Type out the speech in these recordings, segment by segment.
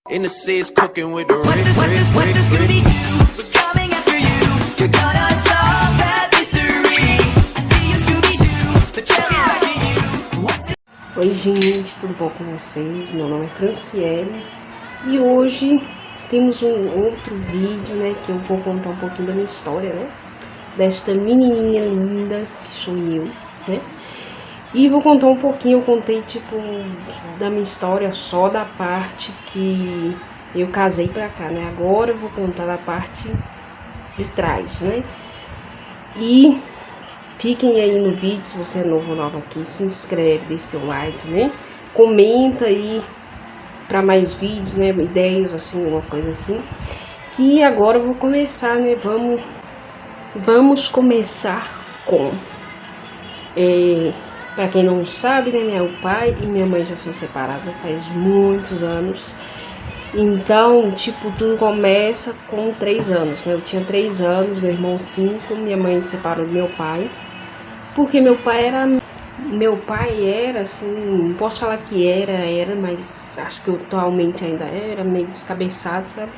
In the seas cooking with the What does Scooby do? We're coming after you. You're gonna solve that mystery. I see you, Scooby-Doo, but tell me back to you. Oi gente, tudo bom com vocês? Meu nome é Franciele e hoje temos um outro vídeo, né, que eu vou contar um pouquinho da minha história, né, desta menininha linda que sou eu, né, e vou contar um pouquinho. Eu contei tipo da minha história só da parte que eu casei pra cá, né, agora eu vou contar da parte de trás, né, e fiquem aí no vídeo. Se você é novo ou nova aqui, se inscreve, deixa seu like, né? Comenta aí para mais vídeos, né? Ideias assim, uma coisa assim. Que agora eu vou começar, né? Vamos começar com... para quem não sabe, né? Meu pai e minha mãe já são separados faz muitos anos. Então, tipo, tudo começa com 3 anos, né? Eu tinha 3 anos, meu irmão 5, minha mãe se separou do meu pai. Porque meu pai era assim, não posso falar que era, mas acho que atualmente ainda era meio descabeçado, sabe?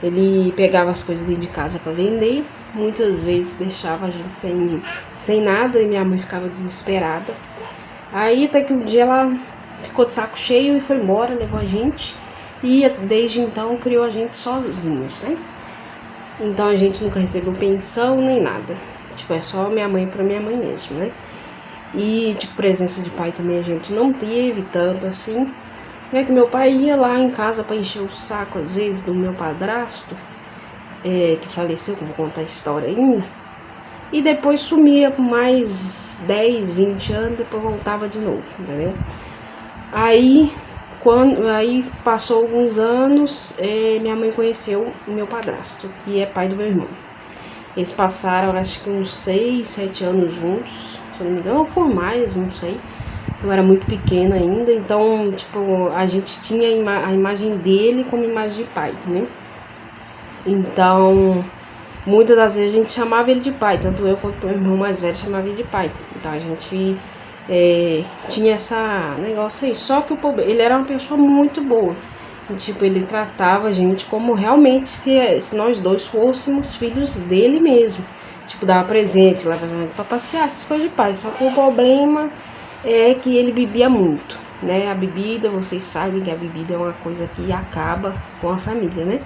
Ele pegava as coisas dentro de casa para vender, muitas vezes deixava a gente sem nada e minha mãe ficava desesperada. Aí até que um dia ela ficou de saco cheio e foi embora, levou a gente e desde então criou a gente sozinhos, né? Então a gente nunca recebeu pensão nem nada. Tipo, é só minha mãe pra minha mãe mesmo, né? E, tipo, presença de pai também a gente não teve tanto assim, né? Que meu pai ia lá em casa pra encher o saco, às vezes, do meu padrasto, que faleceu, que eu vou contar a história ainda. E depois sumia por mais 10, 20 anos, depois voltava de novo, entendeu? Aí passou alguns anos, minha mãe conheceu o meu padrasto, que é pai do meu irmão. Eles passaram, acho que uns 6, 7 anos juntos, se eu não me engano, ou for mais, não sei. Eu era muito pequena ainda, então, tipo, a gente tinha a imagem dele como imagem de pai, né? Então, muitas das vezes a gente chamava ele de pai, tanto eu quanto o meu irmão mais velho chamava ele de pai. Então, a gente tinha essa negócio aí. Só que ele era uma pessoa muito boa. Tipo, ele tratava a gente como realmente se nós dois fôssemos filhos dele mesmo. Tipo, dava presente, levava a gente pra passear, essas coisas de pai. Só que o problema é que ele bebia muito, né? A bebida, vocês sabem que a bebida é uma coisa que acaba com a família, né?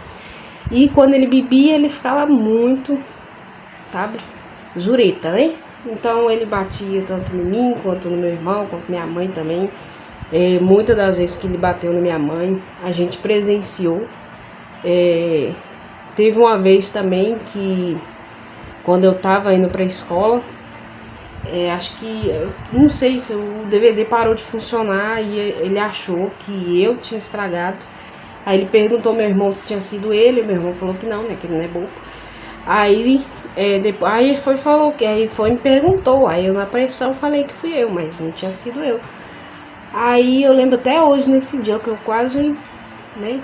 E quando ele bebia, ele ficava muito, sabe, zureta, né? Então ele batia tanto em mim, quanto no meu irmão, quanto minha mãe também. Muitas das vezes que ele bateu na minha mãe, a gente presenciou. Teve uma vez também que, quando eu tava indo pra escola, acho que, não sei se o DVD parou de funcionar e ele achou que eu tinha estragado. Aí ele perguntou ao meu irmão se tinha sido ele, meu irmão falou que não, né, que ele não é bobo. Aí depois, aí foi e me perguntou, aí eu na pressão falei que fui eu, mas não tinha sido eu. Aí eu lembro até hoje, nesse dia, que eu quase, né,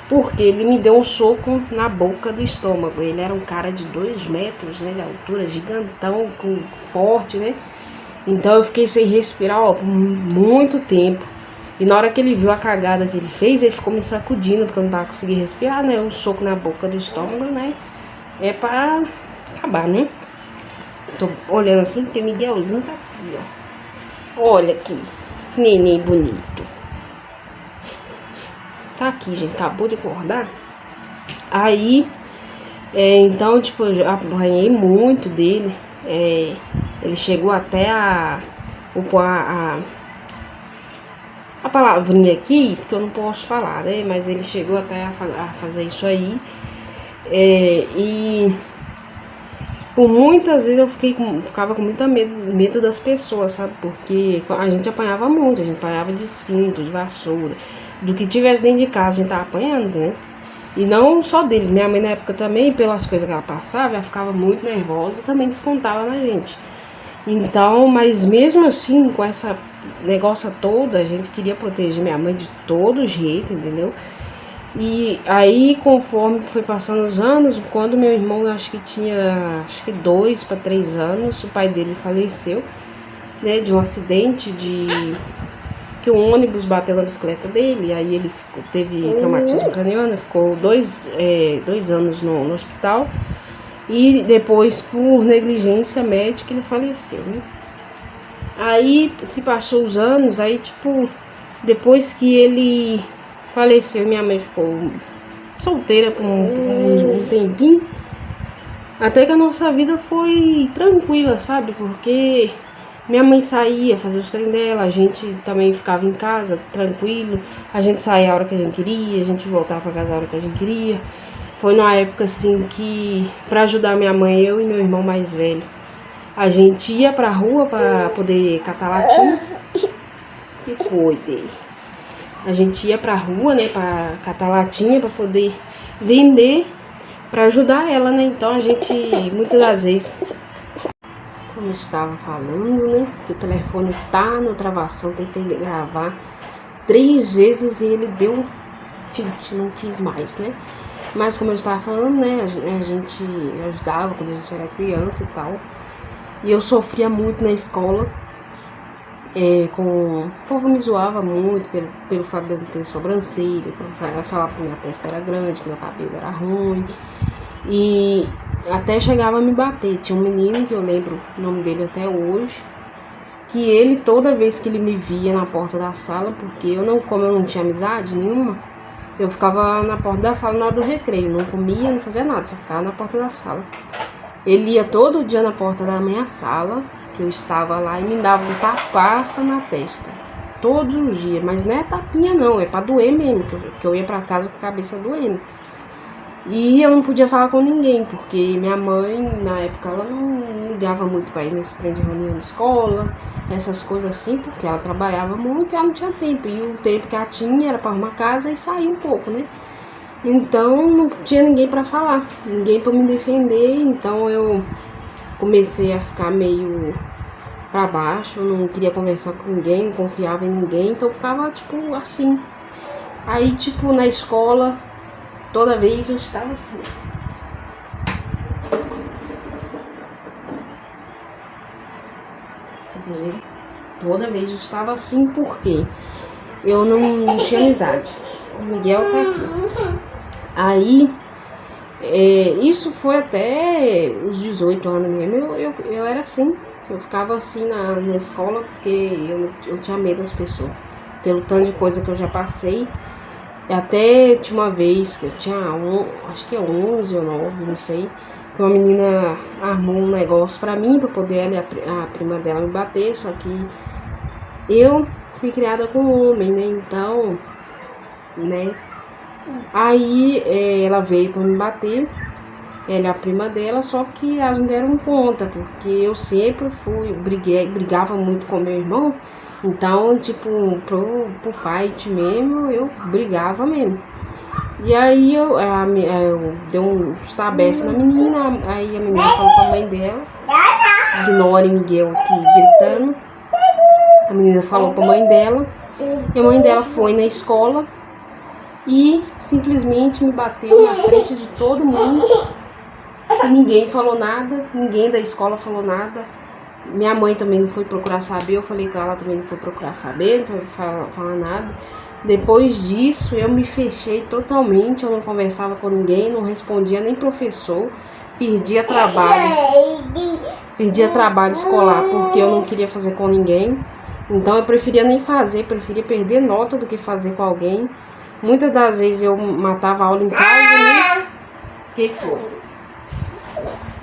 porque ele me deu um soco na boca do estômago. Ele era um cara de 2 metros, né, de altura, gigantão, forte, né. Então eu fiquei sem respirar, ó, por muito tempo. E na hora que ele viu a cagada que ele fez, ele ficou me sacudindo, porque eu não tava conseguindo respirar, né. Um soco na boca do estômago, né, é pra acabar, né. Tô olhando assim, porque Miguelzinho tá aqui, ó. Olha aqui, esse neném bonito. Tá aqui, gente, acabou de acordar. Aí, então, tipo, eu apanhei muito dele. Ele chegou até a palavrinha aqui, porque eu não posso falar, né? Mas ele chegou até a fazer isso aí. E por muitas vezes eu ficava com muito medo das pessoas, sabe? Porque a gente apanhava muito, a gente apanhava de cinto, de vassoura, do que tivesse dentro de casa, a gente tava apanhando, né? E não só dele, minha mãe na época também, pelas coisas que ela passava, ela ficava muito nervosa e também descontava na gente. Então, mas mesmo assim, com essa negócio toda, a gente queria proteger minha mãe de todo jeito, entendeu? E aí, conforme foi passando os anos, quando meu irmão, acho que tinha 2 para 3 anos, o pai dele faleceu, né, de um acidente que o ônibus bateu na bicicleta dele, aí ele teve traumatismo craniano, ficou 2 anos no hospital. E depois, por negligência médica, ele faleceu, né? Aí se passou os anos, aí tipo, depois que ele faleceu, minha mãe ficou solteira por um tempinho. Até que a nossa vida foi tranquila, sabe? Porque minha mãe saía fazer os treinos dela, a gente também ficava em casa, tranquilo. A gente saía a hora que a gente queria, a gente voltava pra casa a hora que a gente queria. Foi numa época assim que, pra ajudar minha mãe, eu e meu irmão mais velho, a gente ia pra rua pra poder catar latinha. Que foi dele? A gente ia pra rua, né, pra catar latinha, pra poder vender, pra ajudar ela, né? Então a gente, muitas das vezes, como eu estava falando, né, que o telefone tá no travação, tentei gravar 3 vezes e ele deu tilt, não quis mais, né? Mas como eu estava falando, né, a gente ajudava quando a gente era criança e tal. E eu sofria muito na escola. O povo me zoava muito pelo fato de eu não ter sobrancelha, falava que minha testa era grande, que meu cabelo era ruim. E até chegava a me bater. Tinha um menino que eu lembro o nome dele até hoje, que ele, toda vez que ele me via na porta da sala, porque como eu não tinha amizade nenhuma, eu ficava na porta da sala na hora do recreio, não comia, não fazia nada, só ficava na porta da sala. Ele ia todo dia na porta da minha sala, que eu estava lá, e me dava um tapaço na testa. Todos os dias, mas não é tapinha não, é pra doer mesmo, que eu ia pra casa com a cabeça doendo. E eu não podia falar com ninguém, porque minha mãe, na época, ela não ligava muito pra ir nesse trem de reunião de escola, essas coisas assim, porque ela trabalhava muito e ela não tinha tempo. E o tempo que ela tinha era pra arrumar casa e sair um pouco, né? Então não tinha ninguém pra falar, ninguém pra me defender, então eu comecei a ficar meio pra baixo, não queria conversar com ninguém, não confiava em ninguém, então eu ficava tipo assim. Aí tipo na escola, toda vez eu estava assim. Entendeu? Toda vez eu estava assim porque eu não tinha amizade. O Miguel tá aqui. Aí, isso foi até os 18 anos mesmo, eu era assim, eu ficava assim na escola porque eu tinha medo das pessoas, pelo tanto de coisa que eu já passei. Até tinha uma vez que eu tinha, acho que é 11 ou 9, não sei, que uma menina armou um negócio pra mim, pra poder ela e a prima dela me bater, só que eu fui criada com um homem, né, então, né. Aí ela veio pra me bater, ela e a prima dela, só que elas não deram conta, porque eu sempre brigava muito com meu irmão, então, tipo, pro fight mesmo, eu brigava mesmo. E aí eu dei um estabefe na menina, aí a menina falou com a mãe dela, ignore Miguel aqui gritando, a menina falou pra mãe dela, e a mãe dela foi na escola, e simplesmente me bateu na frente de todo mundo. Ninguém falou nada, ninguém da escola falou nada. Minha mãe também não foi procurar saber, eu falei que ela também não foi procurar saber, não foi falar nada. Depois disso eu me fechei totalmente, eu não conversava com ninguém, não respondia nem professor, perdia trabalho escolar porque eu não queria fazer com ninguém. Então eu preferia nem fazer, preferia perder nota do que fazer com alguém. Muitas das vezes eu matava a aula em casa, né? O que foi?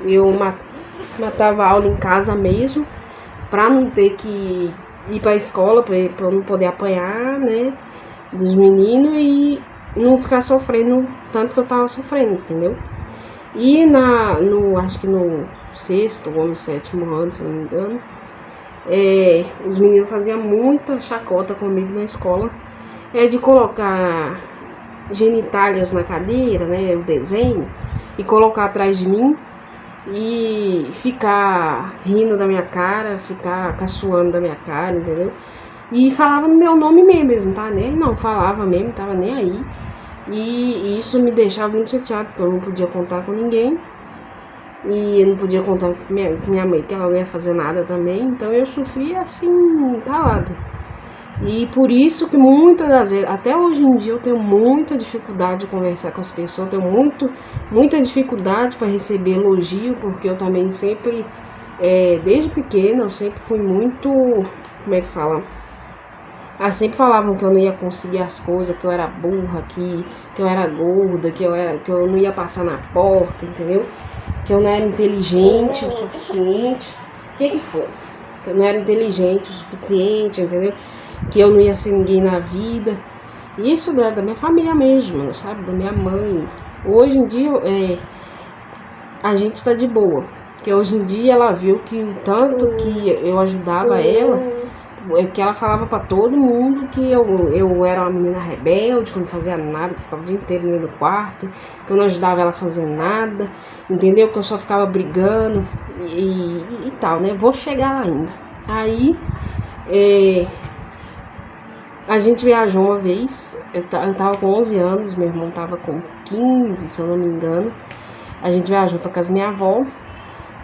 Eu matava a aula em casa mesmo, pra não ter que ir pra escola, pra eu não poder apanhar, né? Dos meninos e não ficar sofrendo tanto que eu tava sofrendo, entendeu? E acho que no 6º ou no 7º ano, se eu não me engano, os meninos faziam muita chacota comigo na escola. De colocar genitálias na cadeira, né, o desenho, e colocar atrás de mim e ficar rindo da minha cara, ficar caçoando da minha cara, entendeu? E falava no meu nome mesmo, eles não tava nem aí, não, falava mesmo, tava nem aí. E isso me deixava muito chateado, porque eu não podia contar com ninguém. E eu não podia contar com minha mãe, que ela não ia fazer nada também, então eu sofria assim, calado. E por isso que muitas das vezes, até hoje em dia, eu tenho muita dificuldade de conversar com as pessoas, tenho muita dificuldade para receber elogio, porque eu também sempre, desde pequena, eu sempre fui muito, como é que fala? Sempre falavam que eu não ia conseguir as coisas, que eu era burra, que eu era gorda, que eu não ia passar na porta, entendeu? Que eu não era inteligente o suficiente. O que foi? Que eu não era inteligente o suficiente, entendeu? Que eu não ia ser ninguém na vida. Isso era da minha família mesmo, sabe? Da minha mãe. Hoje em dia, a gente está de boa. Porque hoje em dia ela viu que o tanto que eu ajudava ela, que ela falava pra todo mundo que eu era uma menina rebelde, que eu não fazia nada, que eu ficava o dia inteiro no quarto, que eu não ajudava ela a fazer nada, entendeu? Que eu só ficava brigando e tal, né? Vou chegar lá ainda. Aí, a gente viajou uma vez, eu tava com 11 anos, meu irmão tava com 15, se eu não me engano. A gente viajou pra casa da minha avó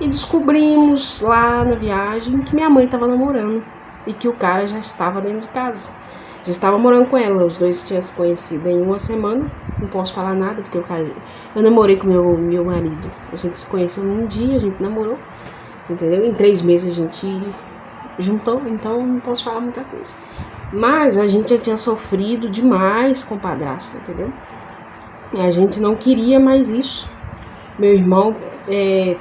e descobrimos lá na viagem que minha mãe tava namorando e que o cara já estava dentro de casa. Já estava morando com ela, os dois tinham se conhecido em uma semana. Não posso falar nada porque eu namorei com meu marido. A gente se conheceu num dia, a gente namorou, entendeu? Em 3 meses a gente juntou, então não posso falar muita coisa. Mas a gente já tinha sofrido demais com o padrasto, entendeu? E a gente não queria mais isso. Meu irmão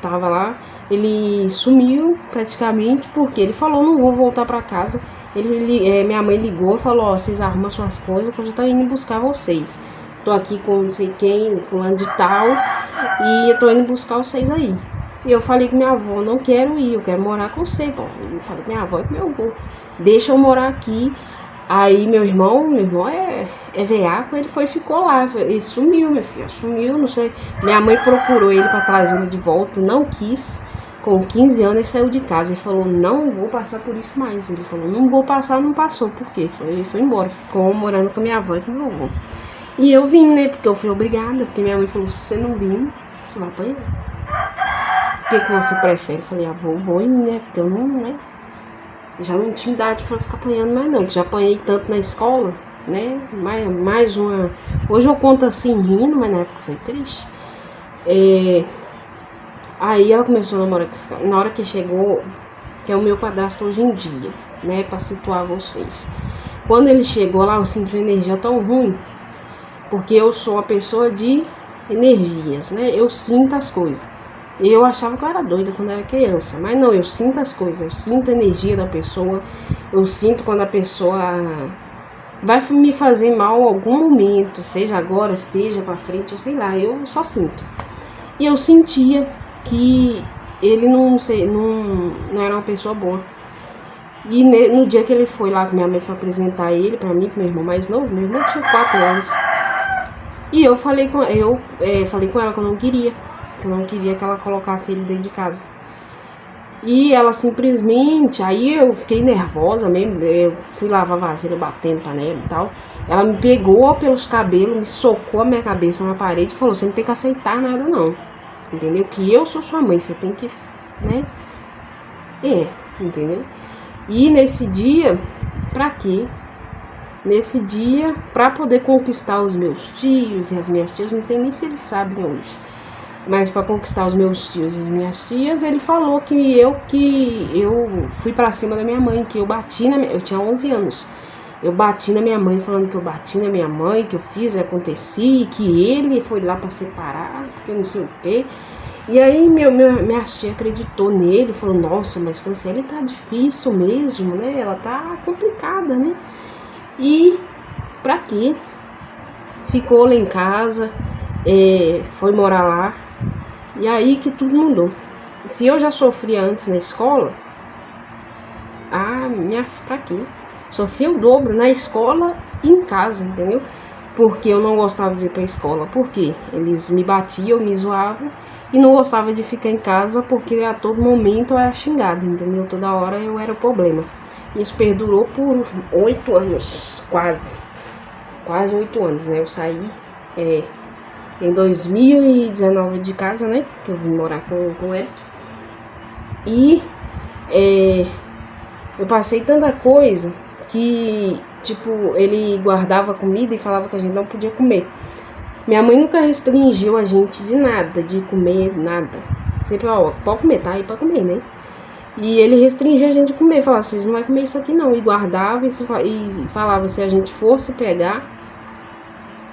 tava lá, ele sumiu praticamente porque ele falou, não vou voltar pra casa. Minha mãe ligou e falou, ó, vocês arrumam suas coisas que eu já tô indo buscar vocês. Tô aqui com não sei quem, fulano de tal, e eu tô indo buscar vocês aí. E eu falei com minha avó, não quero ir, eu quero morar com você, pô. Eu falei com minha avó e com meu avô, deixa eu morar aqui. Aí meu irmão é veaco, ele ficou lá, ele sumiu, meu filho, sumiu, não sei. Minha mãe procurou ele para trazer ele de volta, não quis. Com 15 anos ele saiu de casa, ele falou, não vou passar por isso mais. Ele falou, não vou passar, não passou, por quê? Ele foi embora, ficou morando com minha avó e com meu avô. E eu vim, né, porque eu fui obrigada, porque minha mãe falou, se você não vir, você vai apanhar. O que você prefere? Eu falei, vou ir, né, porque eu não, né. Já não tinha idade pra ficar apanhando mais não, que já apanhei tanto na escola, né, mais uma... Hoje eu conto assim rindo, mas na época foi triste. Aí ela começou a namorar com esse cara. Na hora que chegou, que é o meu padrasto hoje em dia, né, pra situar vocês. Quando ele chegou lá, eu senti uma energia tão ruim, porque eu sou uma pessoa de energias, né, eu sinto as coisas. Eu achava que eu era doida quando eu era criança, mas não, eu sinto as coisas, eu sinto a energia da pessoa, eu sinto quando a pessoa vai me fazer mal em algum momento, seja agora, seja pra frente, eu sei lá, eu só sinto. E eu sentia que ele não era uma pessoa boa. E no dia que ele foi lá, que minha mãe foi apresentar ele pra mim, pro meu irmão mais novo, meu irmão tinha 4 anos. E eu falei com ela que eu não queria. Que eu não queria que ela colocasse ele dentro de casa. E ela simplesmente, aí eu fiquei nervosa mesmo, eu fui lavar vasilha, batendo panela e tal. Ela me pegou pelos cabelos, me socou a minha cabeça na parede e falou, você não tem que aceitar nada não, entendeu? Que eu sou sua mãe, você tem que, né? Entendeu? E nesse dia, pra quê? Nesse dia, pra poder conquistar os meus tios e as minhas tias, não sei nem se eles sabem hoje. Mas para conquistar os meus tios e minhas tias, ele falou que eu fui para cima da minha mãe, que eu bati eu tinha 11 anos. Eu bati na minha mãe, falando que eu bati na minha mãe, que eu fiz e acontecia, que ele foi lá para separar, porque eu não sei o quê. E aí minha tia acreditou nele, falou, nossa, mas Franciele tá difícil mesmo, né? Ela tá complicada, né? E pra quê? Ficou lá em casa, foi morar lá. E aí que tudo mudou. Se eu já sofria antes na escola, pra quê? Sofria o dobro na escola e em casa, entendeu? Porque eu não gostava de ir pra escola. Por quê? Eles me batiam, me zoavam. E não gostava de ficar em casa porque a todo momento eu era xingada, entendeu? Toda hora eu era o problema. Isso perdurou por 8 anos, quase 8 anos, né? Eu saí em 2019 de casa, né? Que eu vim morar com o Eric. E eu passei tanta coisa que, tipo, ele guardava comida e falava que a gente não podia comer. Minha mãe nunca restringiu a gente de nada, de comer, nada. Sempre, ó, pode comer, tá? Aí pra comer, né? E ele restringia a gente de comer, falava, vocês não vão comer isso aqui não. E guardava e falava, se a gente fosse pegar,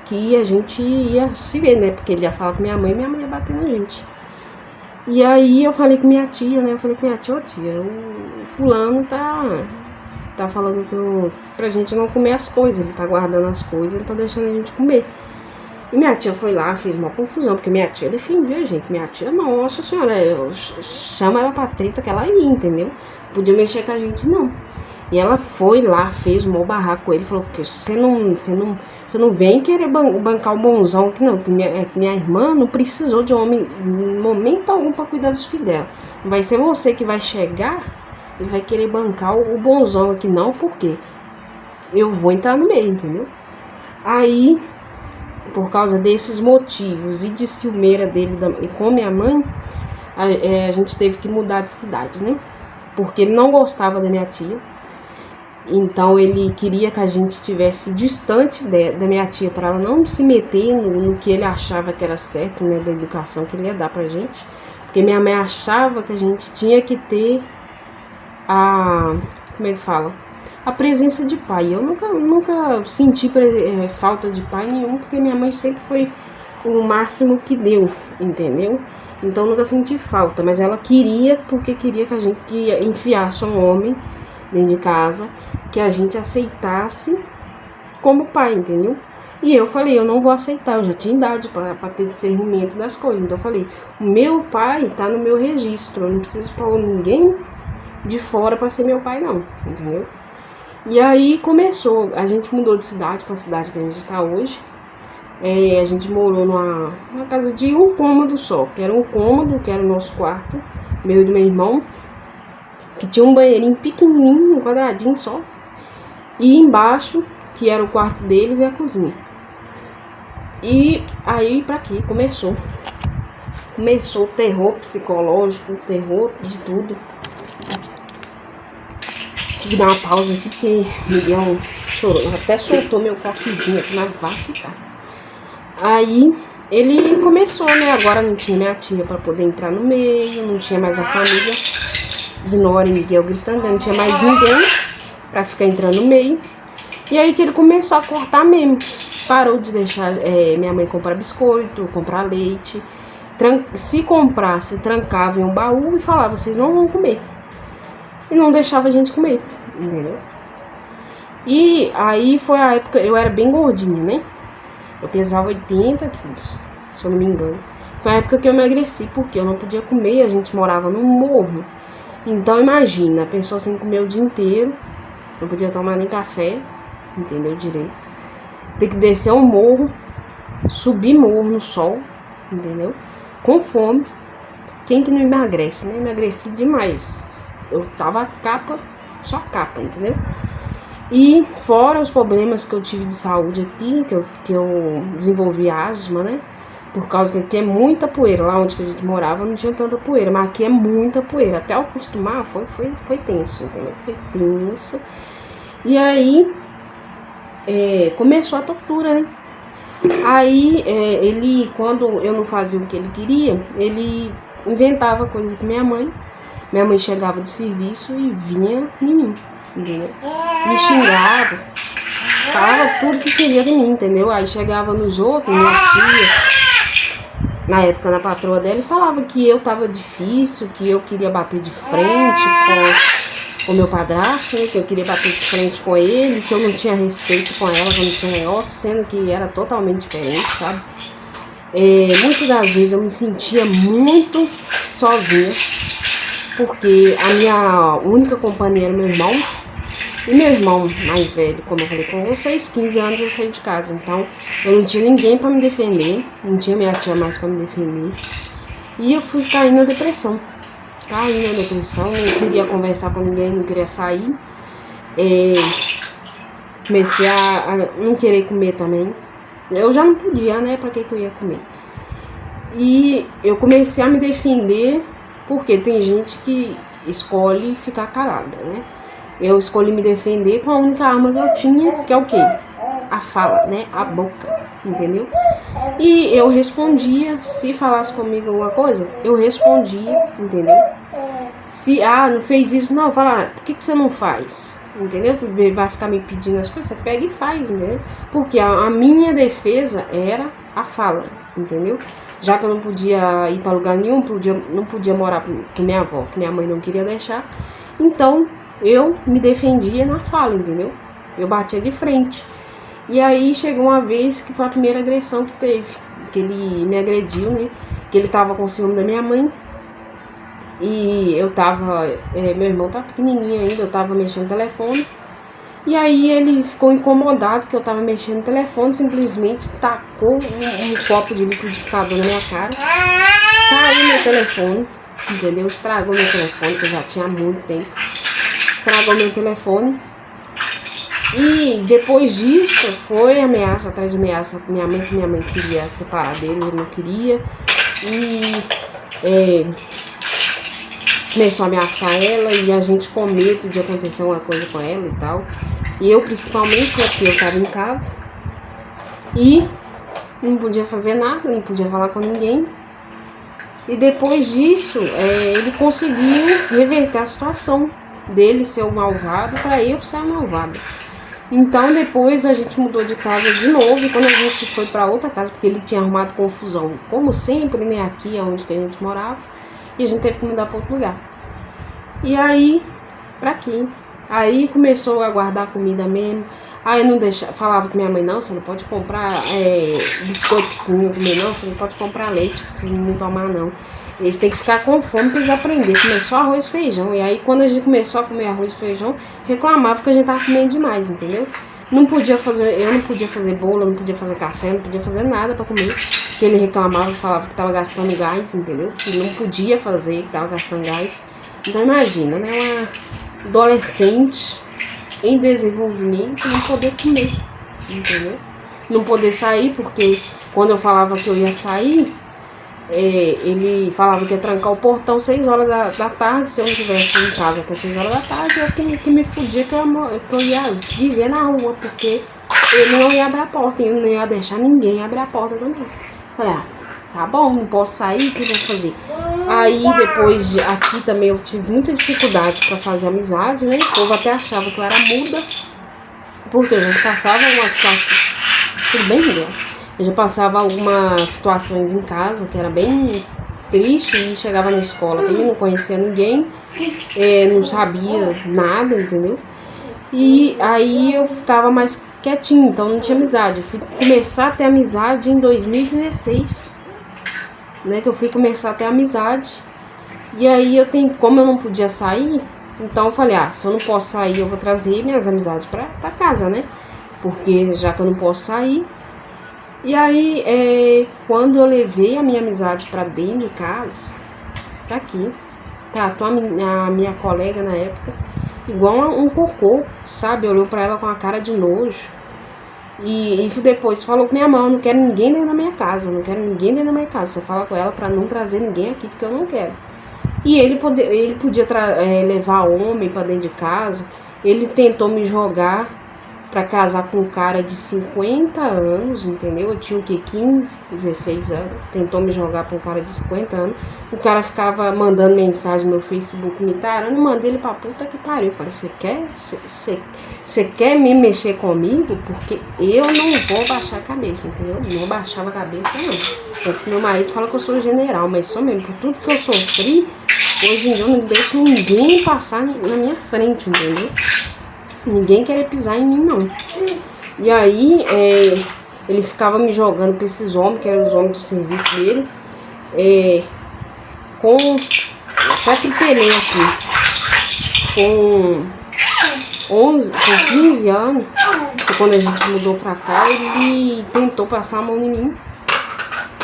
que a gente ia se ver, né? Porque ele ia falar com minha mãe ia bater na gente. E aí eu falei com minha tia, né? Eu falei com minha tia, ô tia, o fulano tá falando pra gente não comer as coisas. Ele tá guardando as coisas, ele tá deixando a gente comer. E minha tia foi lá, fez uma confusão, porque minha tia defendia a gente. Minha tia, nossa senhora, chama ela pra treta que ela ia, entendeu? Podia mexer com a gente, não. E ela foi lá, fez um barraco com ele, falou que você não vem querer bancar o bonzão aqui não, que minha irmã não precisou de homem em momento algum pra cuidar dos filhos dela. Não vai ser você que vai chegar e vai querer bancar o bonzão aqui não, porque eu vou entrar no meio, entendeu? Aí, por causa desses motivos e de ciumeira dele com minha mãe, a gente teve que mudar de cidade, né? Porque ele não gostava da minha tia. Então ele queria que a gente estivesse distante da minha tia, para ela não se meter no que ele achava que era certo, né, da educação que ele ia dar pra gente. Porque minha mãe achava que a gente tinha que ter como é que fala? A presença de pai. Eu nunca senti falta de pai nenhum, porque minha mãe sempre foi o máximo que deu, entendeu? Então nunca senti falta, mas ela queria, porque queria que a gente enfiasse um homem dentro de casa, que a gente aceitasse como pai, entendeu? E eu falei, eu não vou aceitar, eu já tinha idade para ter discernimento das coisas. Então eu falei, o meu pai tá no meu registro, eu não preciso pôr ninguém de fora para ser meu pai não, entendeu? E aí começou, a gente mudou de cidade para a cidade que a gente está hoje. A gente morou numa casa de um cômodo só, que era um cômodo, que era o nosso quarto, meu e do meu irmão, que tinha um banheirinho pequenininho, um quadradinho só, e embaixo, que era o quarto deles e a cozinha. E aí, pra quê? Começou o terror psicológico, o terror de tudo. Tive que dar uma pausa aqui, porque Miguel chorou, até soltou meu coquezinho aqui, mas vai ficar. Aí, ele começou, né, agora não tinha minha tia pra poder entrar no meio, não tinha mais a família. Ignora Miguel gritando, não tinha mais ninguém pra ficar entrando no meio. E aí que ele começou a cortar mesmo. Parou de deixar minha mãe comprar biscoito, comprar leite. Se comprasse, trancava em um baú e falava, vocês não vão comer. E não deixava a gente comer, entendeu? E aí foi a época, eu era bem gordinha, né? Eu pesava 80 quilos, se eu não me engano. Foi a época que eu emagreci, porque eu não podia comer, a gente morava no morro. Então imagina, a pessoa sem comer o dia inteiro, não podia tomar nem café, entendeu direito. Tem que descer um morro, subir morro no sol, entendeu? Com fome. Quem que não emagrece, né? Emagreci demais. Eu tava só capa, entendeu? E fora os problemas que eu tive de saúde aqui, que eu desenvolvi asma, né? Por causa que aqui é muita poeira. Lá onde a gente morava não tinha tanta poeira, mas aqui é muita poeira. Até eu acostumar foi tenso, entendeu? Foi tenso. E aí começou a tortura, né? Aí ele, quando eu não fazia o que ele queria, ele inventava coisa com minha mãe. Minha mãe chegava de serviço e vinha em mim, entendeu? Me xingava, falava tudo que queria de mim, entendeu? Aí chegava nos outros, minha tia, na época na patroa dela, e falava que eu tava difícil, que eu queria bater de frente com o meu padrasto, né? Que eu queria bater de frente com ele, que eu não tinha respeito com ela, que eu não tinha negócio, sendo que era totalmente diferente, sabe? Muitas das vezes eu me sentia muito sozinha, porque a minha única companhia era meu irmão. E meu irmão mais velho, como eu falei com vocês, 15 anos eu saí de casa. Então eu não tinha ninguém pra me defender, não tinha minha tia mais pra me defender. E eu fui cair na depressão. Não queria conversar com ninguém, não queria sair. Comecei a não querer comer também. Eu já não podia, né? Pra que eu ia comer? E eu comecei a me defender, porque tem gente que escolhe ficar calada, né? eu escolhi me defender com a única arma que eu tinha, que é o quê? A fala, né? A boca, entendeu? E eu respondia, se falasse comigo alguma coisa, eu respondia, entendeu? Se, não fez isso, não, fala, por que você não faz? Entendeu? Vai ficar me pedindo as coisas, você pega e faz, entendeu? Porque a minha defesa era a fala, entendeu? Já que eu não podia ir para lugar nenhum, não podia morar com minha avó, que minha mãe não queria deixar, então eu me defendia na fala, entendeu? Eu batia de frente. E aí chegou uma vez que foi a primeira agressão que teve, que ele me agrediu, né? Que ele tava com ciúme da minha mãe. E eu tava, meu irmão tava pequenininho ainda, eu tava mexendo no telefone. E aí ele ficou incomodado que eu tava mexendo no telefone, simplesmente tacou um copo de liquidificador na minha cara. Caiu meu telefone, entendeu? Estragou meu telefone, que eu já tinha há muito tempo. Estragou meu telefone. E depois disso, foi ameaça atrás de ameaça. Minha mãe queria separar dele, ele não queria. E começou a ameaçar ela e a gente com medo de acontecer alguma coisa com ela e tal. E eu principalmente, né, porque eu estava em casa. E não podia fazer nada, não podia falar com ninguém. E depois disso, ele conseguiu reverter a situação dele ser o malvado para eu ser a malvada. Então depois a gente mudou de casa de novo. E quando a gente foi para outra casa, porque ele tinha arrumado confusão, como sempre, né, aqui onde que a gente morava. E a gente teve que mudar para outro lugar. E aí, pra quê? Aí começou a guardar comida mesmo. Aí não deixava, falava com minha mãe, não, você não pode comprar biscoito pra esse menino comer, não, você não pode comprar leite pra esse menino tomar, não. Eles têm que ficar com fome pra eles aprenderem. Começou arroz e feijão. E aí quando a gente começou a comer arroz e feijão, reclamava que a gente tava comendo demais, entendeu? Eu não podia fazer bolo, eu não podia fazer café, não podia fazer nada pra comer. Porque ele reclamava, falava que tava gastando gás, entendeu? Que não podia fazer, que tava gastando gás. Então imagina, né? Uma adolescente em desenvolvimento não poder comer, entendeu? Não poder sair, porque quando eu falava que eu ia sair, ele falava que ia trancar o portão 6 horas da tarde. Se eu não estivesse em casa até 6 horas da tarde, eu que me fudia que eu ia viver na rua, porque ele não ia abrir a porta, e eu não ia deixar ninguém abrir a porta também. Falei, tá bom, não posso sair, o que eu vou fazer? Aí depois aqui também eu tive muita dificuldade pra fazer amizade, né? O povo até achava que eu era muda, porque eu já passava uma situação. Tudo bem, Miguel? Eu já passava algumas situações em casa que era bem triste, e chegava na escola também, não conhecia ninguém, não sabia nada, entendeu? E aí eu tava mais quietinho, então não tinha amizade. Eu fui começar a ter amizade em 2016. Né, que eu fui começar a ter amizade. E aí como eu não podia sair, então eu falei, se eu não posso sair, eu vou trazer minhas amizades pra casa, né? Porque já que eu não posso sair. E aí, quando eu levei a minha amizade pra dentro de casa, tá aqui, tratou a minha colega na época igual um cocô, sabe? Olhou pra ela com a cara de nojo. E depois falou com minha mãe, eu não quero ninguém dentro da minha casa, não quero ninguém dentro da minha casa. Você fala com ela pra não trazer ninguém aqui, porque eu não quero. E ele podia levar homem pra dentro de casa. Ele tentou me jogar pra casar com um cara de 50 anos, entendeu? Eu tinha o quê? 15, 16 anos. Tentou me jogar pra um cara de 50 anos. O cara ficava mandando mensagem no Facebook me tarando, mandei ele pra puta que pariu. Eu falei, você quer me mexer comigo? Porque eu não vou baixar a cabeça, entendeu? Não baixava a cabeça, não. Tanto que meu marido fala que eu sou general, mas sou mesmo. Por tudo que eu sofri, hoje em dia eu não deixo ninguém passar na minha frente, entendeu? Ninguém queria pisar em mim, não. E aí, ele ficava me jogando pra esses homens, que eram os homens do serviço dele. Até tripelei aqui. Com 15 anos, que quando a gente mudou pra cá, ele tentou passar a mão em mim.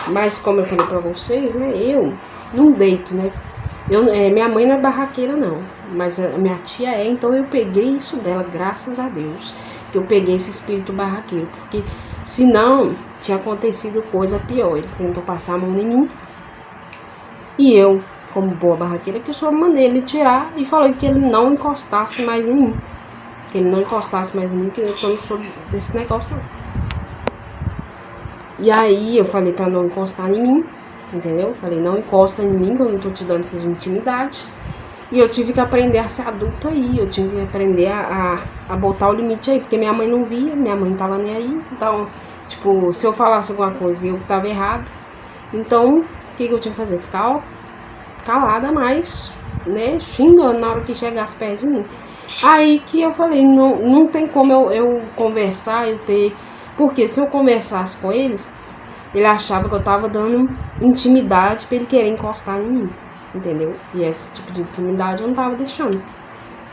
Mas como eu falei pra vocês, né, eu não deito, né. Minha mãe não é barraqueira, não. Mas a minha tia é, então eu peguei isso dela, graças a Deus. Que eu peguei esse espírito barraqueiro. Porque senão tinha acontecido coisa pior. Ele tentou passar a mão em mim. E eu, como boa barraqueira, que eu só mandei ele tirar e falei que ele não encostasse mais em mim. Que ele não encostasse mais em mim, que eu não sou desse negócio não. E aí eu falei pra não encostar em mim, entendeu? Falei, não encosta em mim, que eu não tô te dando essas intimidades. E eu tive que aprender a ser adulta aí, eu tive que aprender a botar o limite aí, porque minha mãe não via, minha mãe não tava nem aí. Então, tipo, se eu falasse alguma coisa e eu tava errado, então, o que eu tinha que fazer? Ficar, ó, calada, mas, né, xingando na hora que chegasse perto de mim. Aí que eu falei, não tem como eu conversar, eu ter... Porque se eu conversasse com ele, ele achava que eu tava dando intimidade pra ele querer encostar em mim, entendeu? E esse tipo de intimidade eu não tava deixando,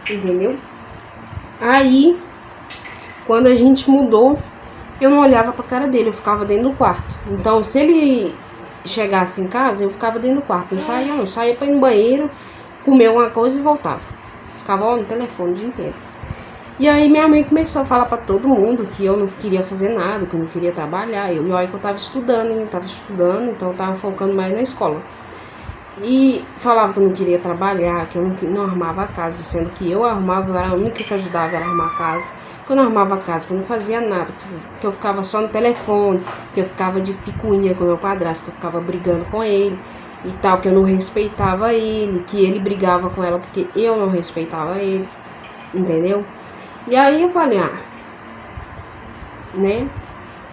entendeu? Aí, quando a gente mudou, eu não olhava pra cara dele, eu ficava dentro do quarto. Então, se ele chegasse em casa, eu ficava dentro do quarto, não saía pra ir no banheiro, comer alguma coisa e voltava. Ficava ó, no telefone o dia inteiro. E aí minha mãe começou a falar pra todo mundo que eu não queria fazer nada, que eu não queria trabalhar. E olha que eu tava estudando, então eu tava focando mais na escola. E falava que eu não queria trabalhar, que eu não arrumava a casa, sendo que eu arrumava, eu era a única que ajudava ela a arrumar a casa. Que eu não arrumava a casa, que eu não fazia nada, que eu ficava só no telefone, que eu ficava de picuinha com meu padrasto, que eu ficava brigando com ele e tal, que eu não respeitava ele, que ele brigava com ela porque eu não respeitava ele, entendeu? E aí eu falei, né?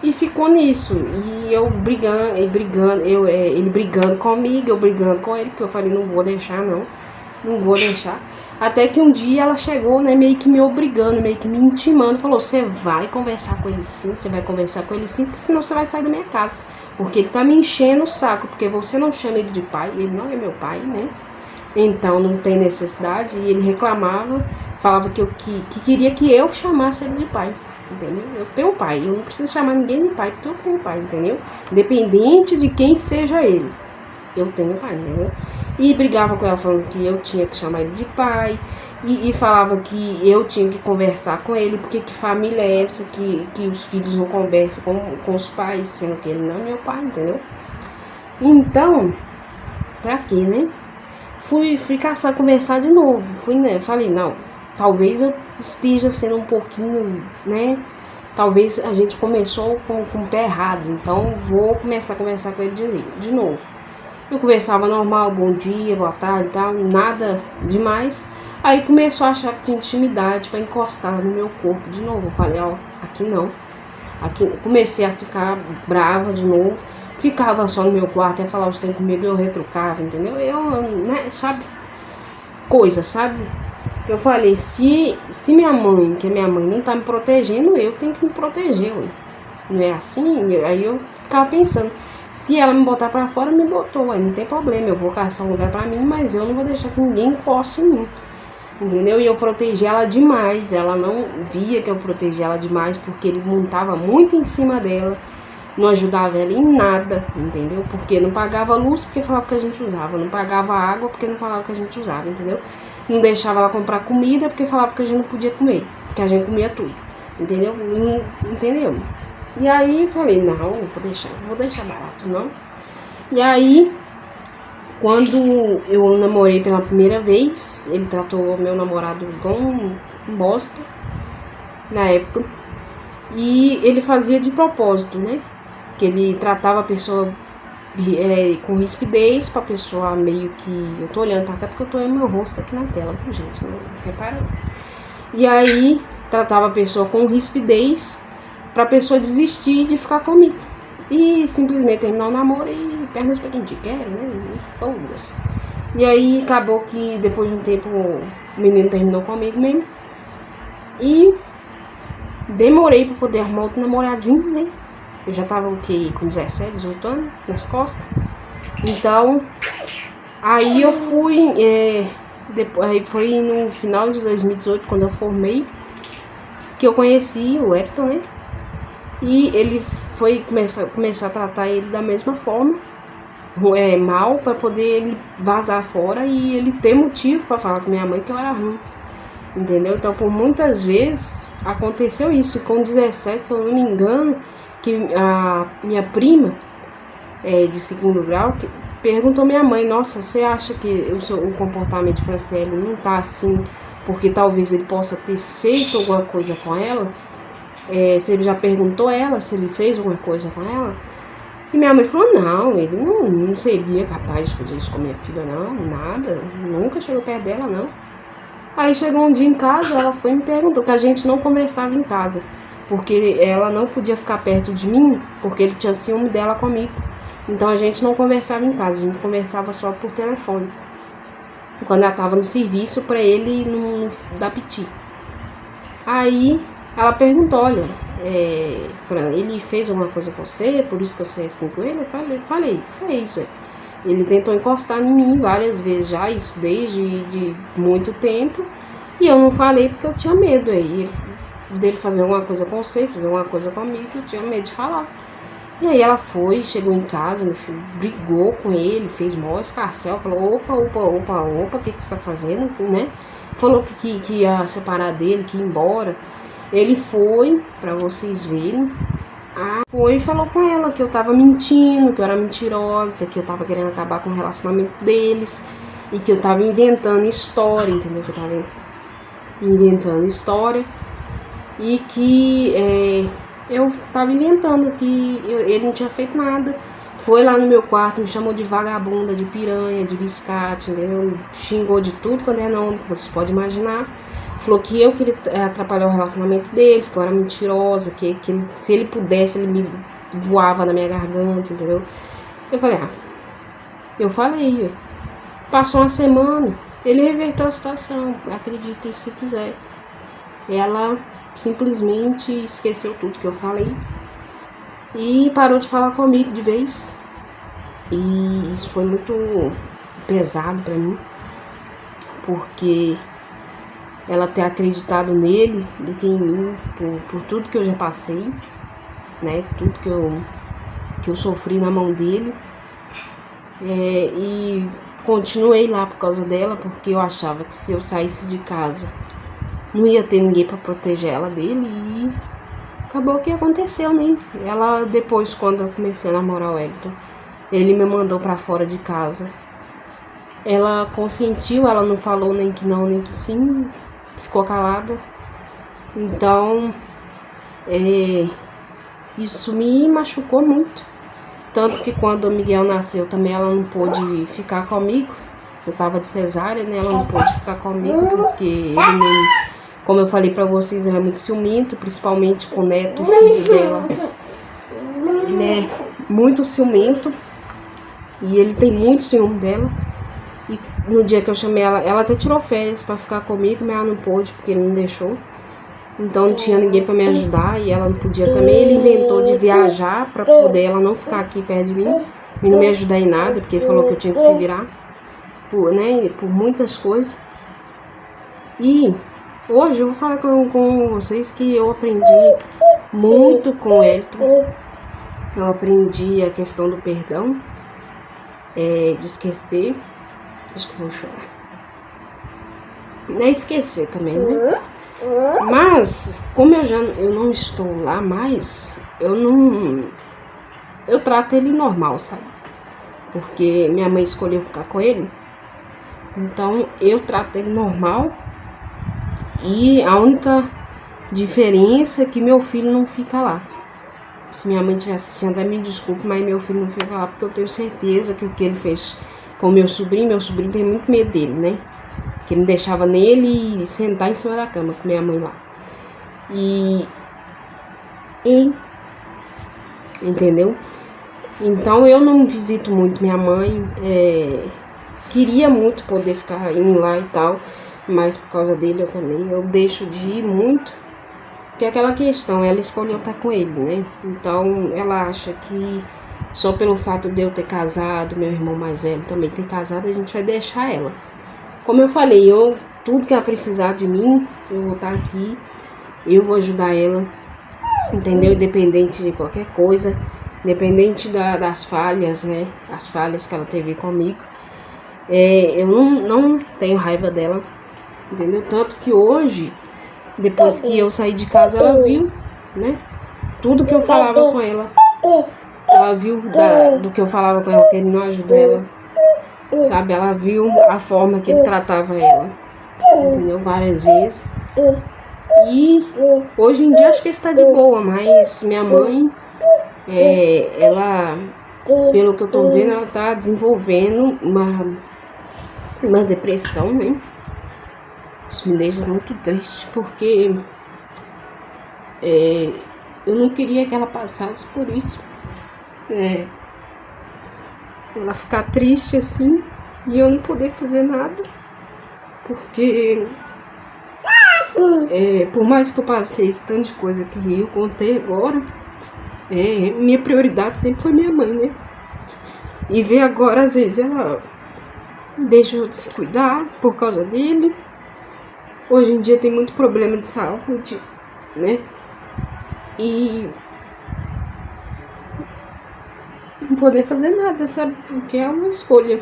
E ficou nisso. E eu brigando, ele brigando comigo, eu brigando com ele, porque eu falei, não vou deixar. Até que um dia ela chegou, né, meio que me obrigando, meio que me intimando, falou, você vai conversar com ele sim, porque senão você vai sair da minha casa. Porque ele tá me enchendo o saco, porque você não chama ele de pai, ele não é meu pai, né? Então não tem necessidade. E ele reclamava, falava que queria que eu chamasse ele de pai, entendeu? Eu tenho pai, eu não preciso chamar ninguém de pai, porque eu tenho pai, entendeu? Independente de quem seja ele, eu tenho pai, entendeu? E brigava com ela falando que eu tinha que chamar ele de pai. E falava que eu tinha que conversar com ele, porque que família é essa que os filhos não conversam com os pais, sendo que ele não é meu pai, entendeu? Então, pra quê, né? Fui caçar, conversar de novo. Falei, não, talvez eu esteja sendo um pouquinho, né? Talvez a gente começou com o pé errado, então vou começar a conversar com ele de novo. Eu conversava normal, bom dia, boa tarde e tal, nada demais. Aí começou a achar que tinha intimidade pra encostar no meu corpo de novo. Eu falei, ó, aqui não. Aqui comecei a ficar brava de novo. Ficava só no meu quarto, ia falar os trem comigo, eu retrucava, entendeu? Eu, né, sabe? Coisa, sabe? Eu falei, se minha mãe, que é minha mãe, não tá me protegendo, eu tenho que me proteger, ué. Não é assim? Aí eu ficava pensando, se ela me botar pra fora, me botou, ué, não tem problema, eu vou caçar um lugar pra mim, mas eu não vou deixar que ninguém encoste em mim. Entendeu? E eu protegi ela demais. Ela não via que eu protegi ela demais, porque ele montava muito em cima dela, não ajudava ela em nada, entendeu? Porque não pagava luz porque falava que a gente usava, não pagava água porque não falava que a gente usava, entendeu? Não deixava ela comprar comida porque falava que a gente não podia comer, porque a gente comia tudo, entendeu? Entendeu? E aí falei, não vou deixar barato, não. E aí, quando eu namorei pela primeira vez, ele tratou meu namorado igual um bosta na época. E ele fazia de propósito, né? Que ele tratava a pessoa com rispidez, pra pessoa meio que... Eu tô olhando pra cá porque eu tô olhando meu rosto aqui na tela, viu, gente? Não repara. E aí, tratava a pessoa com rispidez pra pessoa desistir de ficar comigo. E simplesmente terminar o namoro e pernas pra quem te quer, né? E foda-se. E aí acabou que depois de um tempo o menino terminou comigo mesmo. E demorei pra poder arrumar outro namoradinho, né? Eu já tava com 17, 18 anos nas costas. Então, aí eu fui. Aí foi no final de 2018, quando eu formei, que eu conheci o Hector, né? E ele foi começar a tratar ele da mesma forma, mal, para poder ele vazar fora e ele ter motivo para falar com minha mãe que eu era ruim, entendeu? Então, por muitas vezes aconteceu isso. Com 17, se eu não me engano, que a minha prima de segundo grau, perguntou minha mãe, nossa, você acha que o comportamento de Franciele não tá assim, porque talvez ele possa ter feito alguma coisa com ela? Se ele já perguntou a ela se ele fez alguma coisa com ela? E minha mãe falou, não, ele não seria capaz de fazer isso com minha filha, não, nada, nunca chegou perto dela, não. Aí chegou um dia em casa, ela foi e me perguntou, que a gente não conversava em casa, porque ela não podia ficar perto de mim, porque ele tinha ciúme dela comigo. Então a gente não conversava em casa, a gente conversava só por telefone. Quando ela tava no serviço pra ele não dar piti. Aí ela perguntou, olha, Fran, ele fez alguma coisa com você, por isso que você é assim com ele? Eu falei, fez, Ele tentou encostar em mim várias vezes já, isso desde de muito tempo. E eu não falei porque eu tinha medo aí dele fazer alguma coisa com você, fazer alguma coisa comigo, eu tinha medo de falar. E aí ela foi, chegou em casa, meu filho, brigou com ele, fez maior escarcéu, falou, opa, o que você tá fazendo, né? Falou que ia separar dele, que ia embora. Ele foi, pra vocês verem, foi e falou com ela que eu tava mentindo, que eu era mentirosa, que eu tava querendo acabar com o relacionamento deles, e que eu tava inventando história, entendeu? Que eu tava inventando história, e que eu tava inventando que ele não tinha feito nada. Foi lá no meu quarto, me chamou de vagabunda, de piranha, de biscate, entendeu? Xingou de tudo quando é nome, que vocês podem imaginar. Falou que eu queria atrapalhar o relacionamento deles, que eu era mentirosa, que ele, se ele pudesse, ele me voava na minha garganta, entendeu? Eu falei, passou uma semana, ele reverteu a situação, acreditem se quiser. Ela simplesmente esqueceu tudo que eu falei e parou de falar comigo de vez. E isso foi muito pesado pra mim, porque ela ter acreditado nele do que em mim, por tudo que eu já passei, né? Tudo que eu sofri na mão dele. E continuei lá por causa dela, porque eu achava que se eu saísse de casa não ia ter ninguém para proteger ela dele. E acabou que aconteceu, né? Ela depois, quando eu comecei a namorar o Wellington, ele me mandou para fora de casa. Ela consentiu, ela não falou nem que não, nem que sim, ficou calada. Então, isso me machucou muito. Tanto que quando o Miguel nasceu também ela não pôde ficar comigo. Eu tava de cesárea, né? Ela não pôde ficar comigo porque ele não, como eu falei pra vocês, ele é muito ciumento, principalmente com o neto, o filho dela. Ele é muito ciumento e ele tem muito ciúme dela. E no dia que eu chamei ela até tirou férias pra ficar comigo, mas ela não pôde porque ele não deixou. Então não tinha ninguém pra me ajudar e ela não podia também. Ele inventou de viajar pra poder ela não ficar aqui perto de mim e não me ajudar em nada, porque ele falou que eu tinha que se virar por muitas coisas. E hoje eu vou falar com vocês que eu aprendi muito com o Wellington. Eu aprendi a questão do perdão, de esquecer. Acho que eu vou chorar. Não é esquecer também, né? Mas, como eu não estou lá mais, eu trato ele normal, sabe? Porque minha mãe escolheu ficar com ele. Então, eu trato ele normal. E a única diferença é que meu filho não fica lá. Se minha mãe estiver assistindo, até me desculpe, mas meu filho não fica lá, porque eu tenho certeza que o que ele fez com meu sobrinho tem muito medo dele, né? Que ele não deixava nele sentar em cima da cama com minha mãe lá. E entendeu? Então eu não visito muito minha mãe. Queria muito poder ficar indo lá e tal, mas por causa dele eu deixo de ir muito. Porque é aquela questão, ela escolheu estar com ele, né? Então ela acha que só pelo fato de eu ter casado, meu irmão mais velho também ter casado, a gente vai deixar ela. Como eu falei, tudo que ela precisar de mim, eu vou estar aqui, eu vou ajudar ela, entendeu? Independente de qualquer coisa, independente das falhas, né? As falhas que ela teve comigo. Eu não tenho raiva dela, entendeu? Tanto que hoje, depois que eu saí de casa, ela viu, né? Tudo que eu falava com ela. ela viu do que eu falava com ela, que ele não ajuda ela, sabe? Ela viu a forma que ele tratava ela, entendeu? Várias vezes. E hoje em dia acho que está de boa, mas minha mãe, ela, pelo que eu tô vendo, ela tá desenvolvendo uma depressão, né? Isso me deixa muito triste, porque eu não queria que ela passasse por isso. Ela ficar triste assim e eu não poder fazer nada, porque por mais que eu passei esse tanto de coisa que eu contei agora, minha prioridade sempre foi minha mãe, né? E ver agora, às vezes, ela deixou de se cuidar por causa dele. Hoje em dia tem muito problema de saúde, né? E não poder fazer nada, sabe? Porque é uma escolha.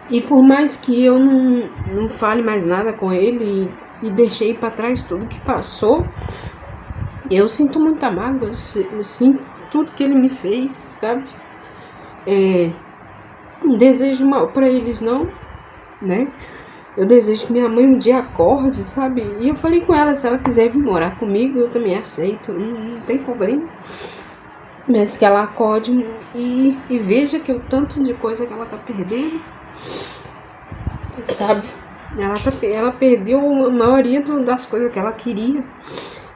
E por mais que eu não fale mais nada com ele e deixei para trás tudo que passou, eu sinto muita mágoa, eu sinto tudo que ele me fez, sabe? Não desejo mal para eles não, né? Eu desejo que minha mãe um dia acorde, sabe? E eu falei com ela, se ela quiser vir morar comigo, eu também aceito, não tem problema. Mas que ela acorde e veja que o tanto de coisa que ela tá perdendo, sabe? Ela perdeu a maioria das coisas que ela queria,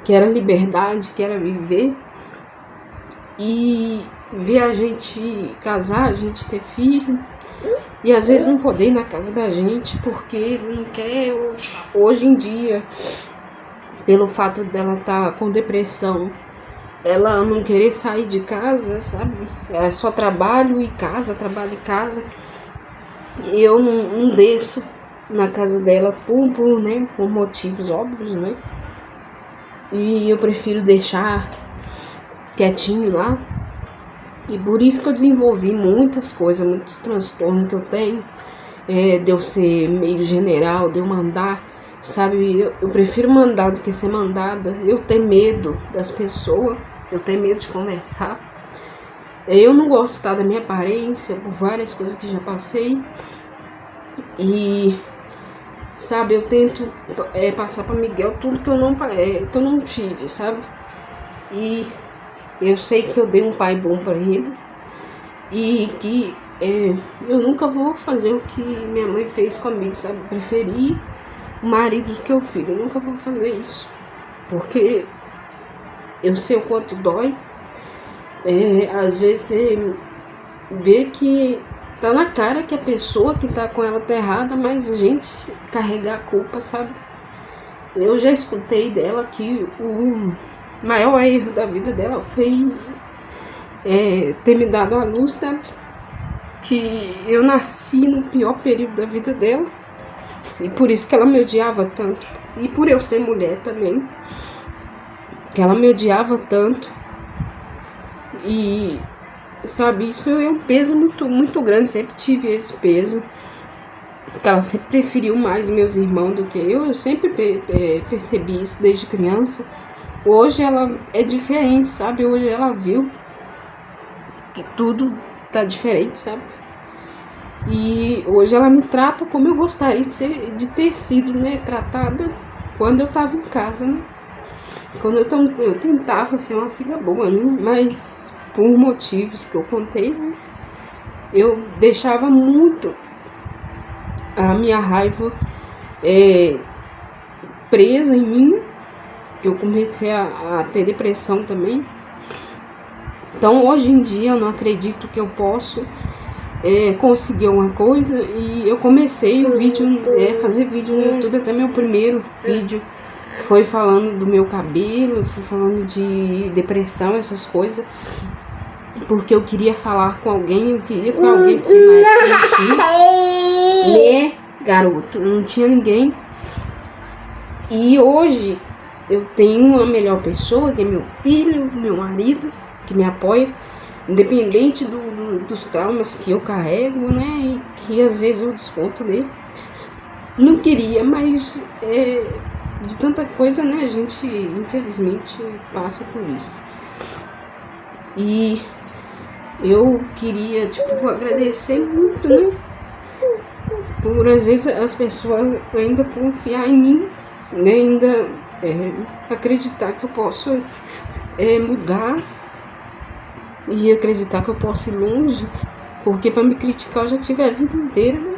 que era liberdade, que era viver. E ver a gente casar, a gente ter filho, e às vezes não poder ir na casa da gente porque ele não quer. Hoje em dia, pelo fato dela estar com depressão, ela não querer sair de casa, sabe? É só trabalho e casa, trabalho e casa. E eu não desço na casa dela por motivos óbvios, né? E eu prefiro deixar quietinho lá. E por isso que eu desenvolvi muitas coisas, muitos transtornos que eu tenho. De eu ser meio general, de eu mandar, sabe? Eu prefiro mandar do que ser mandada. Eu tenho medo das pessoas, eu tenho medo de conversar. Eu não gostar da minha aparência, por várias coisas que já passei. E, sabe, eu tento passar para Miguel tudo que eu não tive, sabe? E eu sei que eu dei um pai bom para ele. E que eu nunca vou fazer o que minha mãe fez comigo, sabe? Preferir o marido do que o filho. Eu nunca vou fazer isso. Porque eu sei o quanto dói. Às vezes você vê que tá na cara que a pessoa que tá com ela tá errada, mas a gente carregar a culpa, sabe? Eu já escutei dela que o maior erro da vida dela foi ter me dado a luz, sabe? Que eu nasci no pior período da vida dela. E por isso que ela me odiava tanto. E por eu ser mulher também. Que ela me odiava tanto. E, sabe, isso é um peso muito, muito grande. Sempre tive esse peso. Porque ela sempre preferiu mais meus irmãos do que eu. Eu sempre percebi isso desde criança. Hoje ela é diferente, sabe? Hoje ela viu que tudo tá diferente, sabe? E hoje ela me trata como eu gostaria de ter sido, né, tratada quando eu tava em casa, né? Quando eu tentava ser uma filha boa, né? Mas por motivos que eu contei, né, eu deixava muito a minha raiva presa em mim, que eu comecei a ter depressão também. Então hoje em dia eu não acredito que eu posso conseguir alguma coisa, e eu comecei o vídeo, fazer vídeo no YouTube. Até meu primeiro vídeo foi falando do meu cabelo, foi falando de depressão, essas coisas, porque eu queria falar com alguém, eu queria com alguém, porque na época eu não tinha, né, garoto, eu não tinha ninguém. E hoje eu tenho a melhor pessoa, que é meu filho, meu marido, que me apoia, independente dos traumas que eu carrego, né, e que às vezes eu desconto dele. Não queria, mas de tanta coisa, né, a gente infelizmente passa por isso. E eu queria, tipo, agradecer muito, né? Por às vezes as pessoas ainda confiar em mim, né? Ainda acreditar que eu posso mudar e acreditar que eu posso ir longe, porque para me criticar eu já tive a vida inteira, né?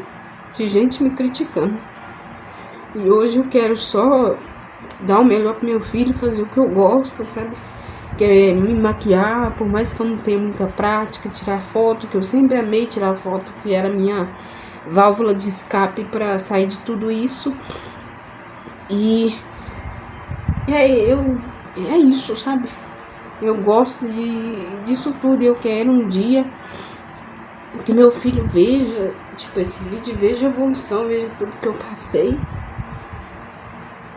De gente me criticando. E hoje eu quero só dar o melhor pro meu filho, fazer o que eu gosto, sabe? Que é me maquiar, por mais que eu não tenha muita prática, tirar foto, que eu sempre amei tirar foto, que era a minha válvula de escape para sair de tudo isso. E é isso, sabe? Eu gosto disso tudo. Eu quero um dia que meu filho veja, tipo, esse vídeo, veja a evolução, veja tudo que eu passei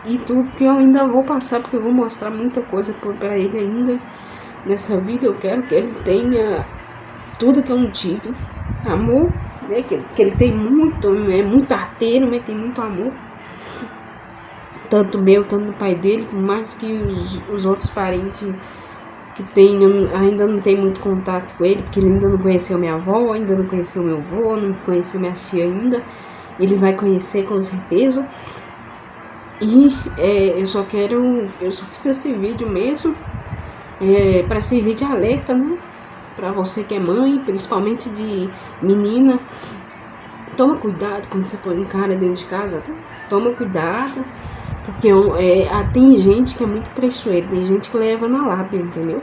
e tudo que eu ainda vou passar, porque eu vou mostrar muita coisa pra ele ainda nessa vida. Eu quero que ele tenha tudo que eu não tive, amor, né? Que ele tem muito, é muito arteiro, mas tem muito amor, tanto meu, tanto do pai dele, por mais que os outros parentes que tem, ainda não tem muito contato com ele, porque ele ainda não conheceu minha avó, ainda não conheceu meu avô, não conheceu minha tia ainda. Ele vai conhecer com certeza. E eu só fiz esse vídeo mesmo para servir de alerta, né? Para você que é mãe, principalmente de menina, toma cuidado quando você põe um cara dentro de casa, tá? Toma cuidado, porque tem gente que é muito traiçoeira, tem gente que leva na lábia, entendeu?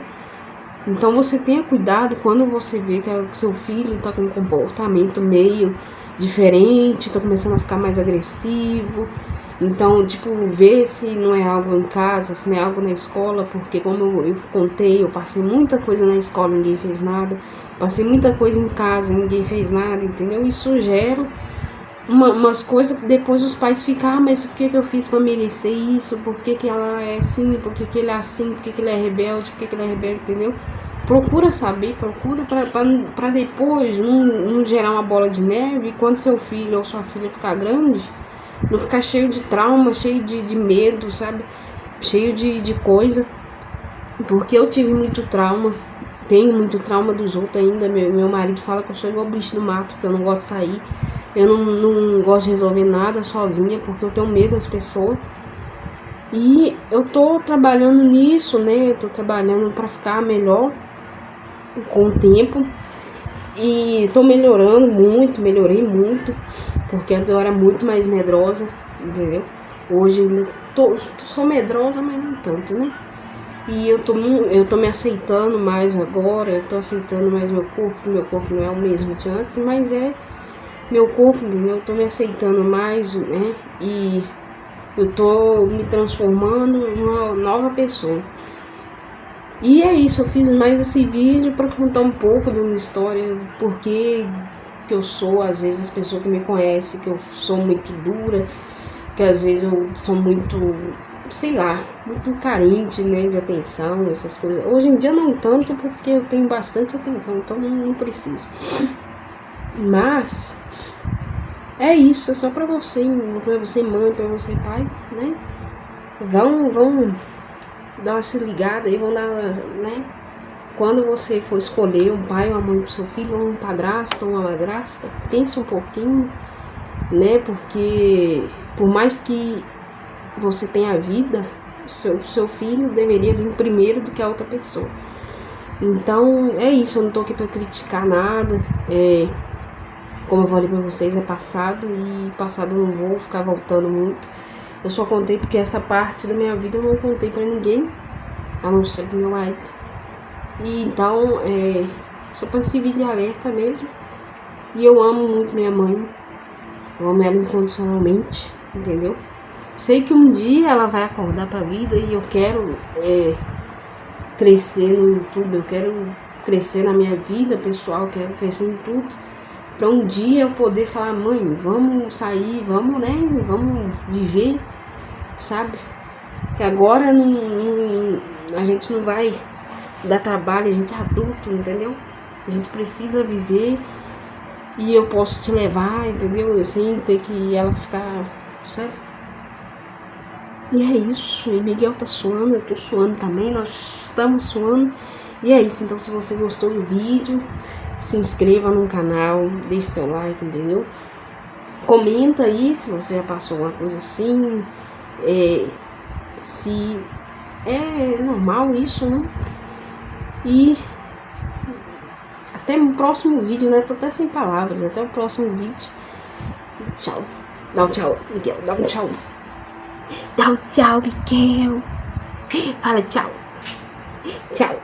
Então você tenha cuidado quando você vê que seu filho tá com um comportamento meio diferente, tá começando a ficar mais agressivo. Então, tipo, ver se não é algo em casa, se não é algo na escola, porque como eu contei, eu passei muita coisa na escola, ninguém fez nada. Passei muita coisa em casa, ninguém fez nada, entendeu? Isso gera umas coisas que depois os pais ficam, mas o que eu fiz pra merecer isso? Por que ela é assim? Por que ele é assim? Por que ele é rebelde? Por que ele é rebelde, entendeu? Procura saber, procura pra depois não gerar uma bola de neve, e quando seu filho ou sua filha ficar grande, não ficar cheio de trauma, cheio de medo, sabe? Cheio de coisa. Porque eu tive muito trauma, tenho muito trauma dos outros ainda. Meu marido fala que eu sou igual bicho do mato, que eu não gosto de sair. Eu não gosto de resolver nada sozinha, porque eu tenho medo das pessoas. E eu tô trabalhando nisso, né? Tô trabalhando pra ficar melhor com o tempo. E tô melhorando muito, melhorei muito, porque antes eu era muito mais medrosa, entendeu? Hoje eu tô só medrosa, mas não tanto, né? E eu tô me aceitando mais agora, eu tô aceitando mais meu corpo não é o mesmo de antes, mas é meu corpo, entendeu? Eu tô me aceitando mais, né? E eu tô me transformando numa nova pessoa. E é isso, eu fiz mais esse vídeo para contar um pouco da minha história, porque que eu sou, às vezes as pessoas que me conhecem, que eu sou muito dura, que às vezes eu sou muito, sei lá, muito carente, né, de atenção, essas coisas. Hoje em dia não tanto, porque eu tenho bastante atenção, então não preciso. Mas é isso, é só pra você mãe, pra você pai, né? Vão dar uma se ligada aí, vão dar, né? Quando você for escolher um pai ou uma mãe pro seu filho, ou um padrasto ou uma madrasta, pensa um pouquinho, né? Porque por mais que você tenha vida, seu filho deveria vir primeiro do que a outra pessoa. Então é isso, eu não tô aqui pra criticar nada. Como eu falei pra vocês, é passado, e passado eu não vou ficar voltando muito. Eu só contei porque essa parte da minha vida eu não contei pra ninguém, a não ser pro meu marido. E então, só pra servir de alerta mesmo. E eu amo muito minha mãe, eu amo ela incondicionalmente, entendeu? Sei que um dia ela vai acordar pra vida e eu quero crescer no YouTube, eu quero crescer na minha vida pessoal, eu quero crescer em tudo. Pra um dia eu poder falar, mãe, vamos sair, vamos, né? Vamos viver, sabe? Que agora a gente não vai dar trabalho, a gente é adulto, entendeu? A gente precisa viver e eu posso te levar, entendeu? Sem ter que ela ficar, sabe? E é isso, e Miguel tá suando, eu tô suando também, nós estamos suando. E é isso, então se você gostou do vídeo, se inscreva no canal, deixe seu like, entendeu? Comenta aí se você já passou alguma coisa assim, se é normal isso, né? E até o próximo vídeo, né? Tô até sem palavras, até o próximo vídeo. Tchau. Dá um tchau, Miguel, dá um tchau. Dá um tchau, Miguel. Fala tchau. Tchau.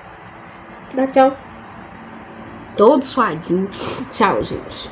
Dá tchau. Todo suadinho. Tchau, gente.